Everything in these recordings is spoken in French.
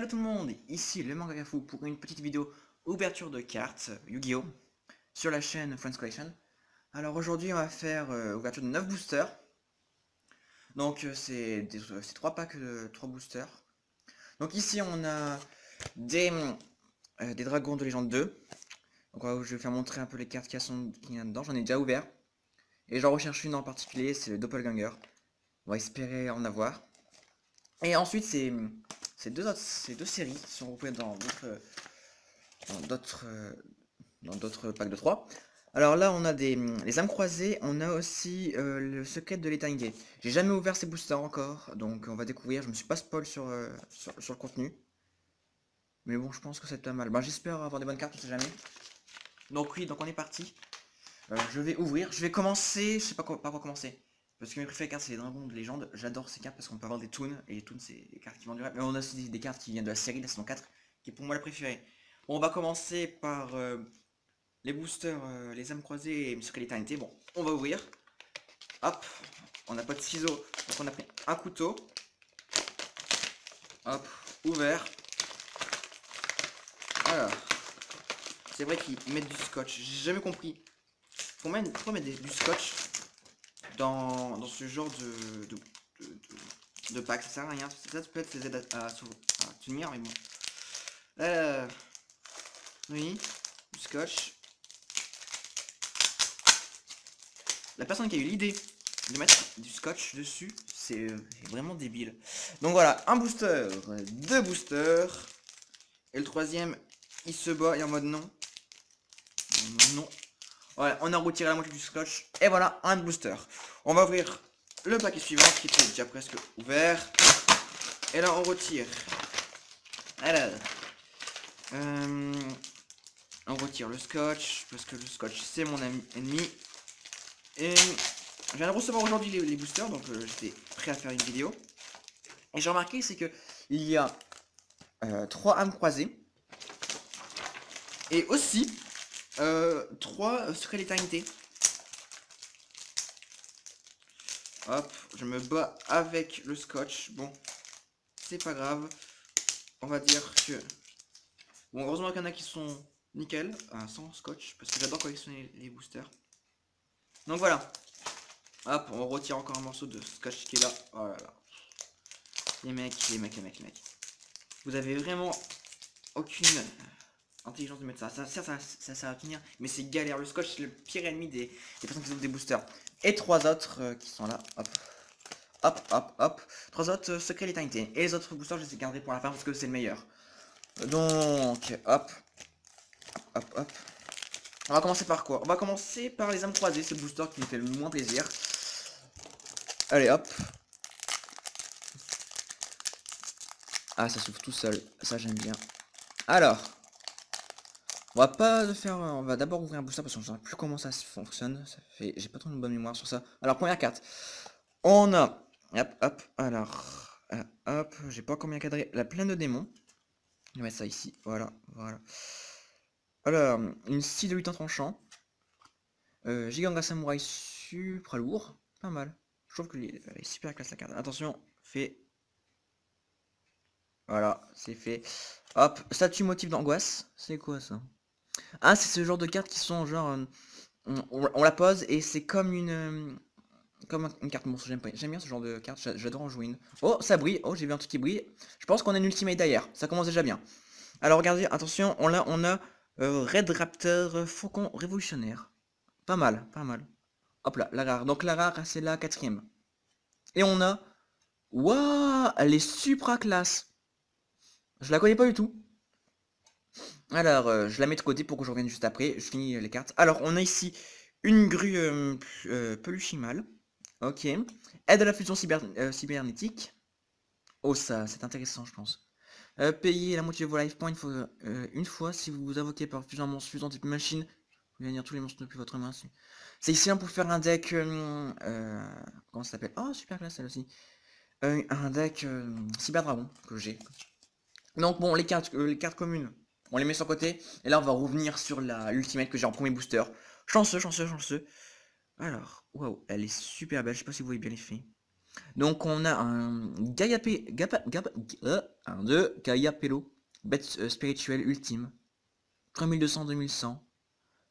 Salut tout le monde, ici le Manga Fou pour une petite vidéo ouverture de cartes Yu-Gi-Oh! Sur la chaîne Friends Collection. Alors aujourd'hui on va faire ouverture de 9 boosters. Donc c'est 3 packs de 3 boosters. Donc ici on a des dragons de légende 2. Donc je vais faire montrer un peu les cartes qu'il y a dedans, j'en ai déjà ouvert. Et j'en recherche une en particulier, c'est le Doppelganger. On va espérer en avoir. Et ensuite ces deux séries sont regroupées dans d'autres packs de 3. Alors là on a les âmes croisées, on a aussi le secret de l'éternité. J'ai jamais ouvert ces boosters encore, donc on va découvrir. Je me suis pas spoil sur le contenu. Mais bon, je pense que c'est pas mal. Bah, j'espère avoir des bonnes cartes, on sait jamais. Donc oui, donc on est parti. Je vais ouvrir, je vais commencer, je sais pas par quoi commencer. Parce que mes préférées cartes c'est les dragons de légende, j'adore ces cartes parce qu'on peut avoir des toons, et les toons c'est des cartes qui vendent du rêve. Mais on a aussi des cartes qui viennent de la série, de la saison 4, qui est pour moi la préférée. Bon, on va commencer par les boosters, les âmes croisées et secret l'éternité. Bon, on va ouvrir. Hop, on n'a pas de ciseaux, donc on a pris un couteau. Hop, ouvert. Alors, c'est vrai qu'ils mettent du scotch, j'ai jamais compris. Pourquoi mettre du scotch dans ce genre de pack? Ça sert à rien. Ça peut-être les aide à tenir, mais bon. Oui, du scotch. La personne qui a eu l'idée de mettre du scotch dessus, c'est vraiment débile. Donc voilà, un booster, deux boosters. Et le troisième, il se bat et en mode non. Non. Voilà, on a retiré la moitié du scotch. Et voilà, un booster. On va ouvrir le paquet suivant qui était déjà presque ouvert. Et là, on retire. Alors, on retire le scotch parce que le scotch c'est mon ennemi. Et je viens de recevoir aujourd'hui les boosters, donc j'étais prêt à faire une vidéo. Et j'ai remarqué c'est que il y a 3 âmes croisées et aussi 3 secrets d'éternité. Hop, je me bats avec le scotch. Bon, c'est pas grave. On va dire que... Bon, heureusement qu'il y en a qui sont nickel, sans scotch, parce que j'adore collectionner les boosters. Donc voilà. Hop, on retire encore un morceau de scotch qui est là. Oh là là. Les mecs. Vous avez vraiment aucune intelligence de mettre ça. Ça va tenir, mais c'est galère. Le scotch, c'est le pire ennemi des personnes qui ouvrent des boosters. Et 3 autres qui sont là. Hop. 3 autres secrets d'éternité. Et les autres boosters, je les garderai pour la fin parce que c'est le meilleur. Donc, hop. On va commencer par quoi? On va commencer par les âmes croisées, ce booster qui me fait le moins plaisir. Allez, hop. Ah, ça s'ouvre tout seul. Ça, j'aime bien. Alors, on va d'abord ouvrir un booster parce que je ne sais plus comment ça fonctionne. J'ai pas trop une bonne mémoire sur ça. Alors, première carte. On a, hop. Alors, hop. J'ai pas combien cadré. La plaine de démons. Je vais mettre ça ici. Voilà. Alors, une scie de lutin tranchant. Giganga Samouraï super lourd. Pas mal. Je trouve que elle est super classe la carte. Attention, fait. Voilà, c'est fait. Hop, statue motif d'angoisse. C'est quoi ça? Ah, c'est ce genre de cartes qui sont genre... on la pose et c'est comme une carte monstre. J'aime bien ce genre de carte. J'adore en jouer une. Oh, ça brille. Oh, j'ai vu un truc qui brille. Je pense qu'on a une ultimate derrière. Ça commence déjà bien. Alors regardez, attention, on a Red Raptor Faucon Révolutionnaire. Pas mal. Hop là, la rare. Donc la rare, c'est la 4ème. Et on a... Waouh, elle est supra classe. Je la connais pas du tout. Alors, je la mets de côté pour que je revienne juste après. Je finis les cartes. Alors, on a ici une grue peluchimale. Ok. Aide à la fusion cybernétique. Oh, ça, c'est intéressant, je pense. Payez la moitié de vos life points une fois si vous invoquez par fusion un monstre fusant type machine. Vous gagnez tous les monstres depuis votre main. C'est ici pour faire un deck. Comment ça s'appelle? Oh, super classe celle aussi. Un deck Cyber Dragon que j'ai. Donc, bon, les cartes communes, on les met sur côté. Et là, on va revenir sur l'ultimate que j'ai en premier booster. Chanceux. Alors, waouh, elle est super belle. Je sais pas si vous voyez bien l'effet. Donc on a un un 2 Gaia Pelo, bête spirituelle ultime, 3200, 2100.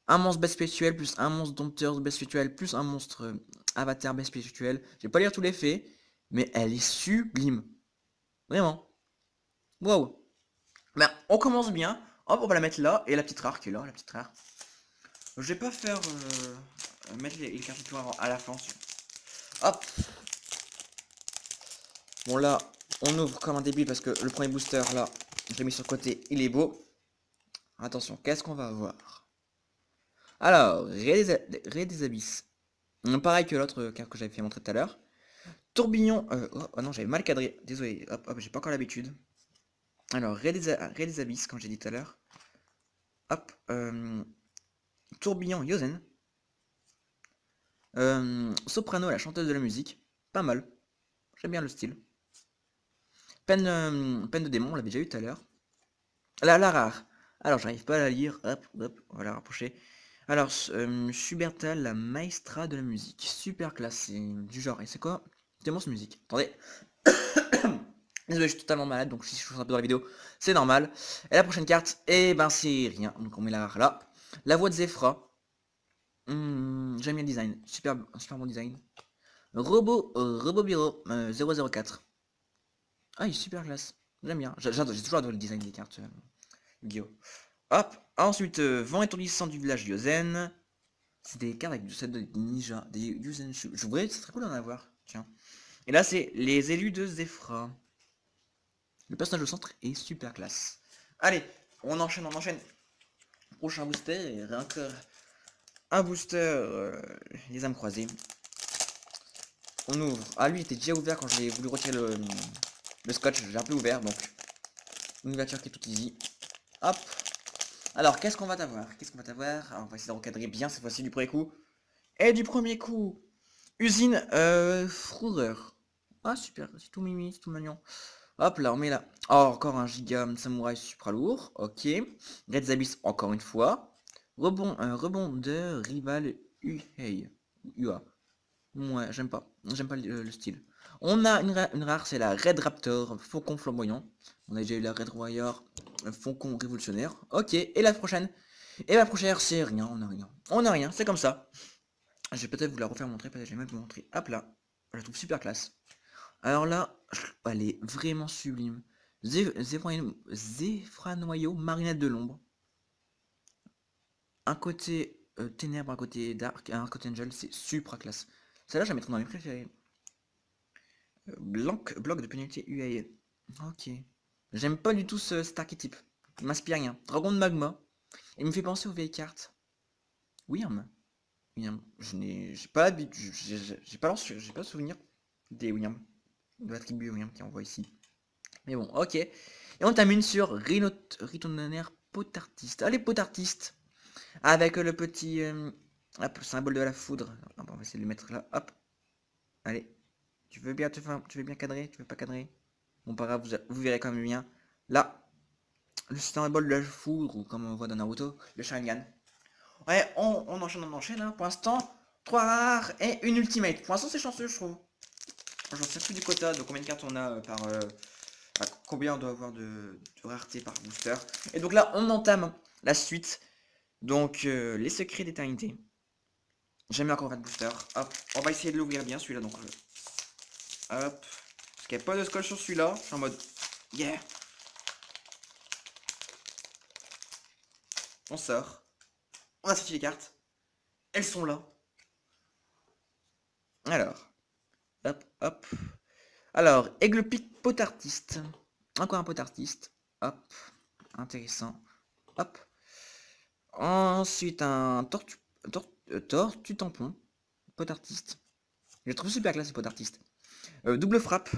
Un monstre bête spirituelle plus un monstre dompteur bête spirituelle plus un monstre avatar bête spirituelle. Je vais pas lire tous les faits, mais elle est sublime. Vraiment. Waouh. Ben, on commence bien. Hop, on va la mettre là. Et la petite rare qui est là, la petite rare. Je vais pas faire mettre les cartes plus à la fin. Hop. Bon là, on ouvre comme un débile parce que le premier booster là, je l'ai mis sur le côté, il est beau. Attention, qu'est-ce qu'on va avoir? Alors, Ré des Abysses. Pareil que l'autre carte que j'avais fait montrer tout à l'heure. Tourbillon. Oh non, j'avais mal cadré. Désolé, hop, hop, j'ai pas encore l'habitude. Alors, Ré des Abysses, comme j'ai dit tout à l'heure. Hop. Tourbillon Yozen. Soprano, la chanteuse de la musique. Pas mal. J'aime bien le style. Peine de démon, on l'avait déjà eu tout à l'heure. La rare. Alors, j'arrive pas à la lire. Hop, hop, on va la rapprocher. Alors, Schuberta, la maestra de la musique. Super classe, c'est du genre. Et c'est quoi? Démon musique. Attendez. Désolé, je suis totalement malade, donc si je souffre un peu dans la vidéo, c'est normal. Et la prochaine carte, eh ben c'est rien. Donc on met la rare là. La voix de Zephra. J'aime bien le design. Super bon design. Robot Bureau 004. Ah, il est super classe. J'aime bien. J'ai toujours adoré le design des cartes Yu-Gi-Oh! Hop. Ensuite, vent étourdissant du village Yozen. C'est des cartes avec du set de ninja. Des Yuzenshu. Je voudrais, c'est très cool d'en avoir. Tiens. Et là, c'est les élus de Zephra. Le personnage au centre est super classe. Allez, on enchaîne, on enchaîne. Prochain booster, et encore un booster, les âmes croisées. On ouvre. Ah, lui, il était déjà ouvert quand j'ai voulu retirer le scotch. J'ai un peu ouvert, donc une ouverture qui est toute easy. Hop. Alors, qu'est-ce qu'on va t'avoir? Qu'est-ce qu'on va t'avoir? On va essayer de recadrer bien cette fois-ci du premier coup. Et du premier coup, usine Fourreur. Ah, super, c'est tout mimi, c'est tout mignon. Hop là, on met là. Oh, encore un giga samouraï supra lourd. Ok. Red Abyss, encore une fois. Rebond de rival Uhei. Ua. Ouais, j'aime pas. J'aime pas le style. On a une rare, c'est la Red Raptor, Faucon flamboyant. On a déjà eu la Red Warrior, Faucon révolutionnaire. Ok, et la prochaine? Et la prochaine, c'est rien, on a rien. On a rien, c'est comme ça. Je vais peut-être vous la refaire montrer, peut-être j'ai même vous montrer. Hop là. Je la trouve super classe. Alors là, elle est vraiment sublime. Zéphranoyau, Marinette de l'ombre. Un côté ténèbres, un côté dark, un côté angel, c'est super classe. Celle-là, je la mettrai dans mes préférés. Bloc de pénalité UAE. Ok. J'aime pas du tout cet archétype. Il m'inspire rien. Dragon de magma. Il me fait penser aux vieilles cartes. William. William. J'ai pas l'habitude. J'ai pas le souvenir des William. De la tribu William qui envoie ici. Mais bon, ok. Et on termine sur Ritonaire Potartiste. Allez, Potartiste. Avec le petit hop, symbole de la foudre. On va essayer de le mettre là. Hop. Allez. Tu veux bien cadrer? Tu veux pas cadrer? Bon, pas grave, vous verrez quand même bien. Là, le symbole de la foudre, ou comme on voit dans Naruto, le Sharingan. Ouais, on enchaîne. Hein. Pour l'instant, 3 rares et une ultimate. Pour l'instant, c'est chanceux, je trouve. J'en sais plus du quota de combien de cartes on a par. Combien on doit avoir de rareté par booster. Et donc là, on entame la suite. Donc, les secrets d'éternité. J'aime encore 20 boosters. Hop, on va essayer de l'ouvrir bien celui-là. Donc, hop. Parce qu'il n'y a pas de scotch sur celui-là. Je suis en mode, yeah. On sort. On a sorti les cartes. Elles sont là. Alors, hop, hop. Alors, Aiglepic Potartiste. Encore un Potartiste. Hop, intéressant. Hop. Ensuite, un tortue tampon. Potartiste. Je le trouve super classe, ce Potartiste. Double frappe.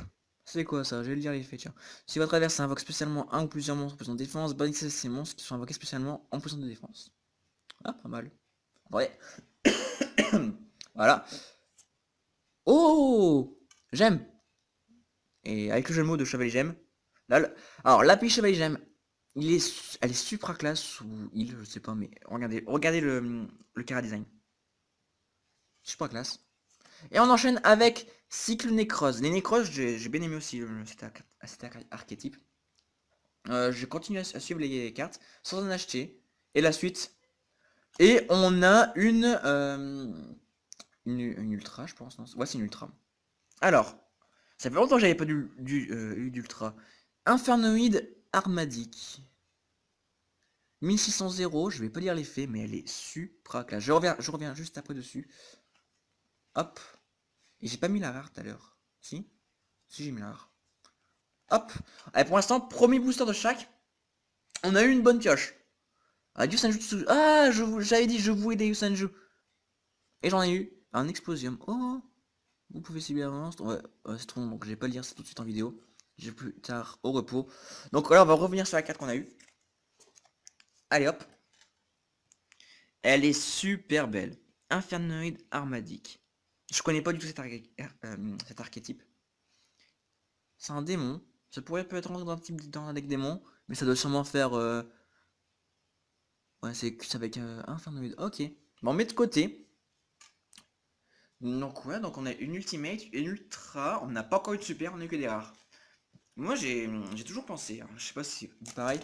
C'est quoi ça? Je vais le dire les faits, tiens. Si votre adversaire invoque spécialement un ou plusieurs monstres en position de défense, bannissez ces monstres qui sont invoqués spécialement en position de défense. Ah, pas mal. Ouais. Voilà. Oh, j'aime. Et avec le jeu de mots de Chevalier Gemme. Là, alors, l'API Chevalier Gemme, elle est supra classe, ou je sais pas, mais regardez le Cara Design. Supra classe. Et on enchaîne avec Cycle Nécrose. Les Nécroses, j'ai bien aimé aussi cet archétype. Je continue à suivre les cartes sans en acheter. Et la suite. Et on a une ultra, je pense. Non, ouais, c'est une ultra. Alors, ça fait longtemps que j'avais pas eu d'ultra. Infernoïde Armadic. 1600, je vais pas lire l'effet, mais elle est supra classe. Je reviens juste après dessus. Hop. Et j'ai pas mis la rare tout à l'heure. Si? Si, j'ai mis la rare. Hop. Allez, pour l'instant, premier booster de chaque. On a eu une bonne pioche. Ah, du Sanju. Ah, j'avais dit, je voulais des Sanju. Et j'en ai eu un Explosium. Oh. Vous pouvez cibler un monstre. Ouais, c'est trop long, donc je vais pas le lire ça tout de suite en vidéo. J'ai plus tard au repos. Donc voilà, on va revenir sur la carte qu'on a eue. Allez hop. Elle est super belle. Infernoid Armadic. Je connais pas du tout cet archétype. C'est un démon. Ça pourrait peut-être rentrer dans un type dans un deck démon, mais ça doit sûrement faire. Ouais, c'est avec Infernoid. Ok. Bon, on met de côté. Donc ouais, donc on a une ultimate, une ultra. On n'a pas encore eu de super, on a eu que des rares. Moi j'ai toujours pensé, hein, je sais pas si c'est pareil,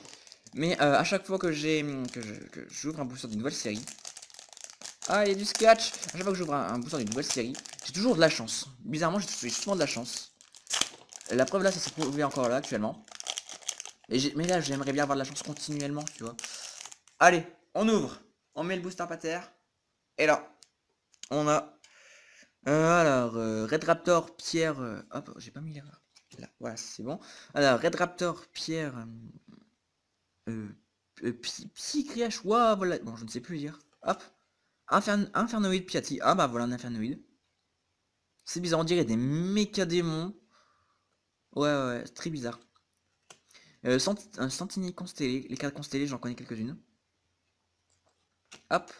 mais à chaque fois que j'ouvre un booster d'une nouvelle série, ah il y a du scratch, à chaque fois que j'ouvre un booster d'une nouvelle série, j'ai toujours de la chance. Bizarrement j'ai souvent de la chance. La preuve là ça s'est prouvé encore là actuellement. Mais là j'aimerais bien avoir de la chance continuellement, tu vois. Allez, on ouvre, on met le booster par terre, et là, on a Red Raptor, Pierre, hop, j'ai pas mis l'erreur. Là, voilà, c'est bon. Alors, Red Raptor, Pierre, Psycriach, waouh, voilà. Bon, je ne sais plus lire. Hop. Infernoïde Piatti. Ah bah voilà un Infernoïde. C'est bizarre, on dirait des méca démons. Ouais, c'est très bizarre. Un Sentinelle constellé. Les cartes constellées, j'en connais quelques-unes. Hop.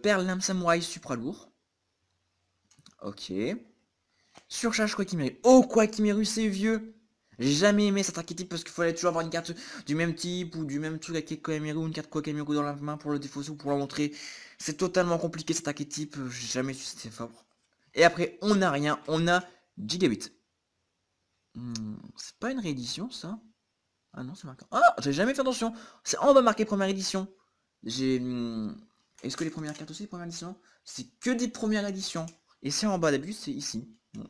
Perle Lame Samouraï supra lourd. Ok. Surcharge Quakimeru. Oh, Quakimeru, c'est vieux. J'ai jamais aimé cet archétype parce qu'il fallait toujours avoir une carte du même type ou du même truc avec Quakimeru, une carte Quakimeru dans la main pour le défausser ou pour la montrer. C'est totalement compliqué cet archétype, j'ai jamais su c'était fort. Et après, on n'a rien, on a Gigabit. C'est pas une réédition ça? Ah non, c'est marqué. Ah, j'ai jamais fait attention. C'est en bas marqué première édition. J'ai. Est-ce que les premières cartes aussi, première édition? C'est que des premières éditions. Et c'est en bas, d'habitude, c'est ici. Bon.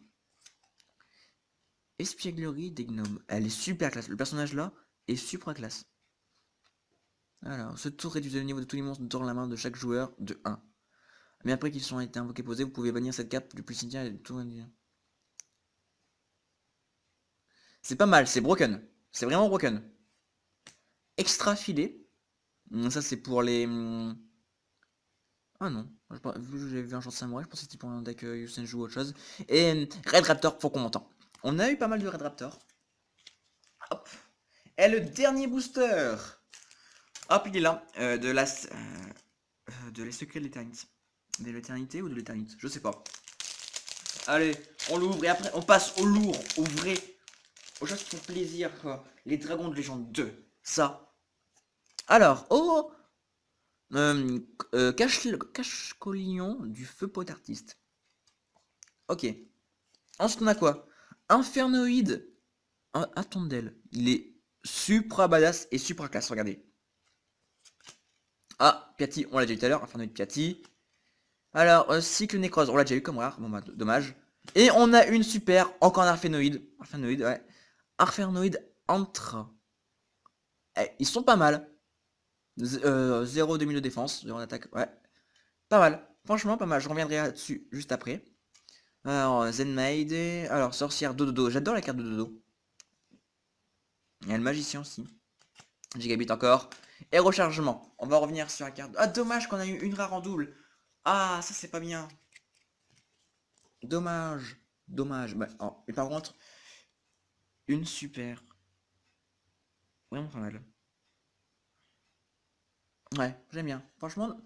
Espièglerie des gnomes. Elle est super classe. Le personnage là est super classe. Alors, ce tour réduit le niveau de tous les monstres dans la main de chaque joueur de 1. Mais après qu'ils ont été invoqués posés, vous pouvez bannir cette carte du plus cimetière et de tout. C'est pas mal, c'est broken. C'est vraiment broken. Extra filet. Ça c'est pour les. Ah non, vu que j'ai vu un genre de samouraï, je pensais que c'était pour un deck Yusenju ou autre chose. Et Red Raptor, faut qu'on m'entende. On a eu pas mal de Red Raptor. Hop. Et le dernier booster. Hop, il est là. De les secrets de l'éternité. De l'éternité ou de l'éternité, je sais pas. Allez, on l'ouvre et après on passe au lourd, au vrai. Aux choses qui font plaisir, quoi. Les dragons de légende 2. Ça. Alors, oh Cache-collignon du feu pote artiste. Ok. Ensuite, on a quoi? Infernoïde. Attendel. Il est supra badass et supra classe, regardez. Ah, Piatti, on l'a déjà eu tout à l'heure. Infernoïde Piatti. Alors, Cycle Nécrose, on l'a déjà eu comme rare. Bon, bah, dommage. Et on a une super, encore un Arphénoïde. Arphénoïde, ouais. Arphénoïde Antra. Eh, ils sont pas mal. 0 demi de défense, 0 d'attaque, ouais. Pas mal. Franchement, pas mal. Je reviendrai là-dessus juste après. Alors, Zenmaid. Alors, sorcière Dododo. J'adore la carte de Dodo. Il y a le magicien aussi. Gigabit encore. Et rechargement. On va revenir sur la carte. Ah, dommage qu'on a eu une rare en double. Ah, ça c'est pas bien. Dommage. Dommage. Bah, oh. Et par contre, une super. Vraiment pas mal. Ouais, j'aime bien. Franchement,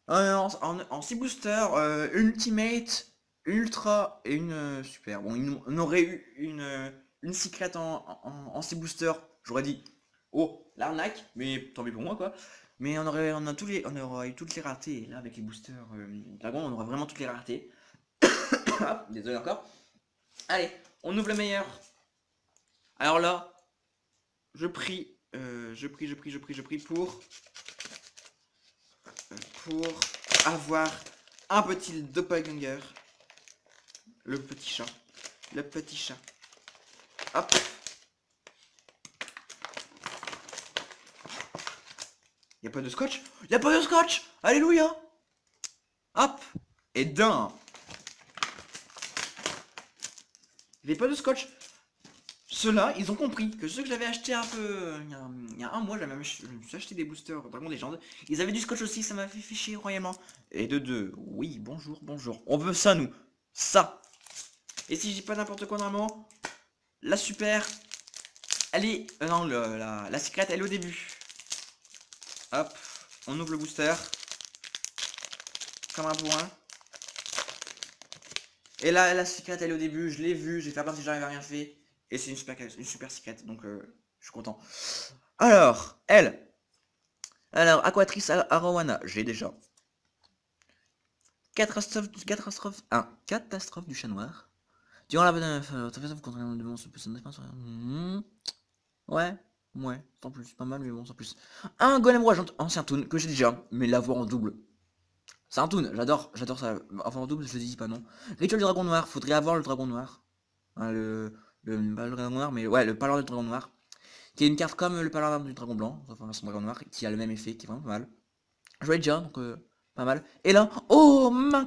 en 6 boosters, Ultimate, Ultra et une super. Bon, on aurait eu une secrète en 6 boosters. J'aurais dit, oh, l'arnaque, mais tant pis pour moi quoi. Mais on aurait eu toutes les raretés. Et là, avec les boosters Dragon, on aurait vraiment toutes les raretés. Hop, désolé encore. Allez, on ouvre le meilleur. Alors là, je prie pour avoir un petit doppelganger. Le petit chat. Le petit chat. Hop. Y a pas de scotch? Y a pas de scotch! Alléluia! Hop! Et d'un! Il n'y avait pas de scotch. Ceux-là, ils ont compris que ceux que j'avais acheté un peu il y a un mois, je me suis acheté des boosters Dragon Légende. Ils avaient du scotch aussi, ça m'a fait chier royalement. Et de deux, oui, bonjour, bonjour. On veut ça, nous. Ça. Et si je dis pas n'importe quoi normalement, la super, elle est... non, la secrète, elle est au début. Hop, on ouvre le booster. Comme un bourrin. Et là, la secrète, elle est au début, je l'ai vue, j'ai fait part si j'avais rien fait. Et c'est une super secrète, donc je suis content. Alors, elle. Alors, Aquatrice Arowana, j'ai déjà. Catastrophe du chat noir. Durant la bataille, vous contrôlez un monstre plus ouais, ouais, sans plus, pas mal, mais bon, sans plus. Un golem roi ancien toon que j'ai déjà, mais l'avoir en double. C'est un toon, j'adore ça. Enfin, en double, je dis pas non. Rituel du dragon noir, faudrait avoir le dragon noir. Hein, pas le dragon noir, mais ouais, le paloir du dragon noir. Qui est une carte comme le paloir du dragon blanc, enfin son dragon noir, qui a le même effet, qui est vraiment pas mal. Je l'ai déjà, donc pas mal. Et là, oh, ma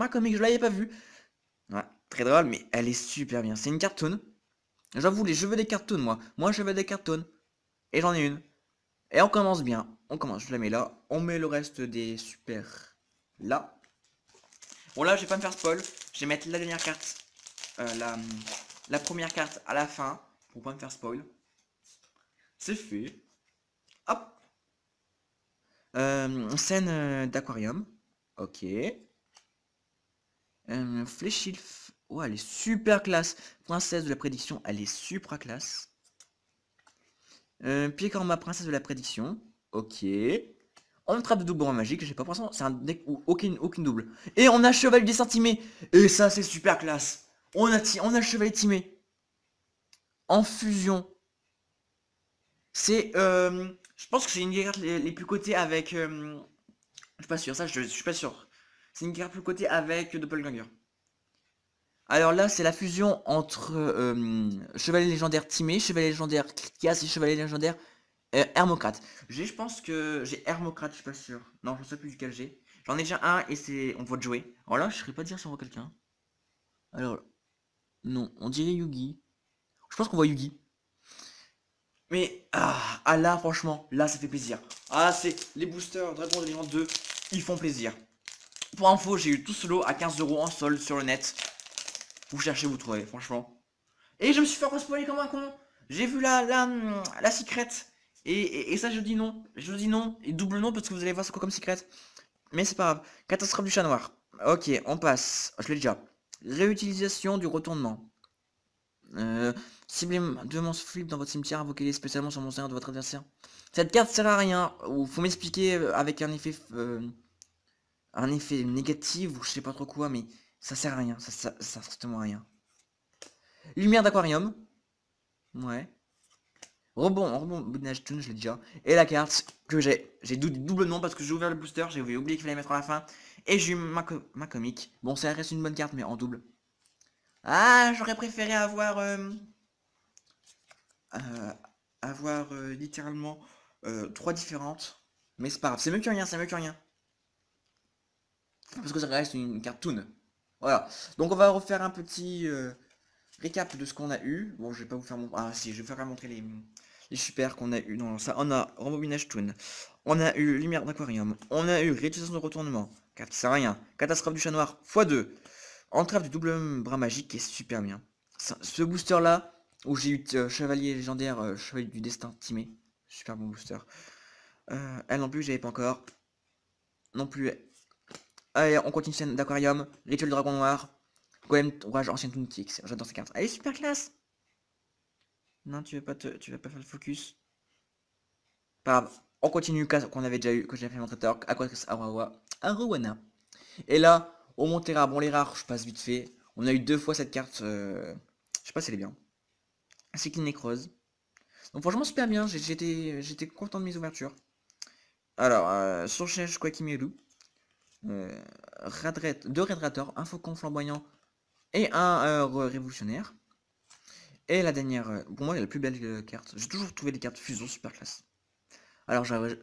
comique, je l'avais pas vue. Ouais, très drôle, mais elle est super bien. C'est une cartoon. J'avoue, je veux des cartoons, moi. Moi, je veux des cartoons. Et j'en ai une. Et on commence bien. On commence, je la mets là. On met le reste des super là. Bon, là, je vais pas me faire spoil. Je vais mettre la dernière carte. La première carte à la fin. Pour pas me faire spoil. C'est fait. Hop. Scène d'aquarium. Ok. Fléchilf. Oh, elle est super classe. Princesse de la prédiction, elle est super classe. Picorma, princesse de la prédiction. Ok. On trappe de double en magique, j'ai pas l'impression, c'est un deck où aucune double. Et on a chevalier timé. Et ça, c'est super classe. On a chevalier timé. En fusion. C'est, je pense que c'est une des cartes les plus cotées avec, je suis pas sûr, ça, je suis pas sûr. C'est une carte plus cotée avec Doppelganger. Alors là, c'est la fusion entre Chevalier légendaire Timé, Chevalier légendaire Kias et Chevalier légendaire Hermocrate. Je pense que j'ai Hermocrate, je suis pas sûr. Non, je sais plus duquel j'ai. J'en ai déjà un et c'est. On voit jouer. Alors là, je serais pas dire si on voit quelqu'un. Alors, non, on dirait Yugi. Je pense qu'on voit Yugi. Mais, là, franchement, là, ça fait plaisir. Ah, c'est les boosters Dragon de 2022, ils font plaisir. Pour info, j'ai eu tout solo à 15 € en solde sur le net. Vous cherchez, vous trouvez, franchement. Et je me suis fait spoiler comme un con. J'ai vu la secrète. Et ça, je dis non. Je dis non. Et double non parce que vous allez voir c'est quoi comme secrète. Mais c'est pas grave. Catastrophe du chat noir. Ok, on passe. Je l'ai déjà. Réutilisation du retournement. Ciblez deux monstres flip dans votre cimetière. Invoquez-les spécialement sur mon seigneur de votre adversaire. Cette carte sert à rien. Ou faut m'expliquer avec un effet négatif ou je sais pas trop quoi. Mais ça sert à rien. Ça sert strictement à rien. Lumière d'aquarium. Ouais. Rebond Boudinage Toon, je l'ai déjà. Et la carte que j'ai double nom parce que j'ai ouvert le booster, j'ai oublié qu'il fallait mettre à la fin. Et j'ai eu ma comique. Bon, ça reste une bonne carte, mais en double. Ah, j'aurais préféré avoir littéralement 3 différentes. Mais c'est pas grave, c'est mieux que rien, c'est mieux que rien. Parce que ça reste une carte Toon. Voilà. Donc on va refaire un petit récap de ce qu'on a eu. Bon, je vais pas vous faire montrer. Ah si, je vais faire montrer les super qu'on a eu. Non, ça, on a Rembobinage Toon. On a eu Lumière d'Aquarium. On a eu Réutilisation de retournement. Carte qui sert à rien. Catastrophe du chat noir x2. Entrave du double bras magique qui est super bien. Ce booster là, où j'ai eu Chevalier légendaire, Chevalier du destin timé. Super bon booster. Elle non plus, j'avais pas encore. Non plus. Allez, on continue scène d'aquarium. Rituel du dragon noir. Golem Rage ancienne Toon Kix. J'adore ces cartes. Elle est super classe. Non, tu vas pas faire le focus. Pas grave. On continue qu'on avait déjà eu, que j'ai fait montrer Torque, Aquatrice Arowana. Et là, Au Montera, bon les rares, je passe vite fait. On a eu 2 fois cette carte, je sais pas si elle est bien. Cycline Necrose. Donc franchement super bien, j'étais content de mes ouvertures. Alors, Surchèche Quakimeru. 2 Red Rator, un Faucon Flamboyant et un Révolutionnaire. Et la dernière, pour moi, la plus belle carte. J'ai toujours trouvé les cartes fusion super classe. Alors, j'avais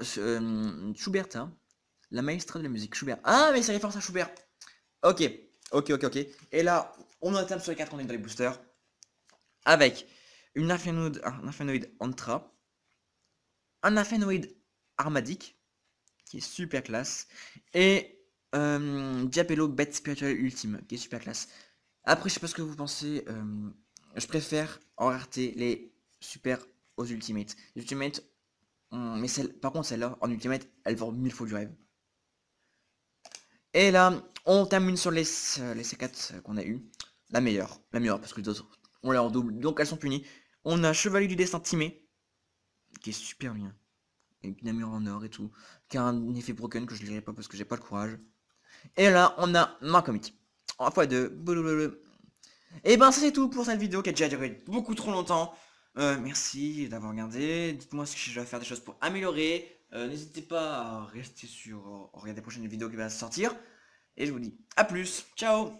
Schuberta, la maestra de la musique. Schubert. Ah, mais c'est référence à Schubert. Ok, ok. Et là, on entame sur les cartes qu'on est dans les boosters. Avec une Infernoid Antra, un Infernoid Armadic, qui est super classe, et Diabello Bête Spirituelle Ultime, qui est super classe. Après, je sais pas ce que vous pensez, je préfère en rareté les super aux ultimates. Les ultimates, mais par contre celle-là, en ultimate, elle vend 1000 fois du rêve. Et là, on termine sur les C4 qu'on a eu. La meilleure, parce que les autres, on l'a en double, donc elles sont punies. On a Chevalier du Destin Timé, qui est super bien, avec une armure en or et tout, qui a un effet broken que je lirai pas parce que j'ai pas le courage. Et là, on a Marcomic, en x2, et ben ça c'est tout pour cette vidéo qui a déjà duré beaucoup trop longtemps. Merci d'avoir regardé. Dites-moi si je dois faire des choses pour améliorer. N'hésitez pas à rester sur regarder les prochaines vidéos qui vont sortir. Et je vous dis à plus. Ciao.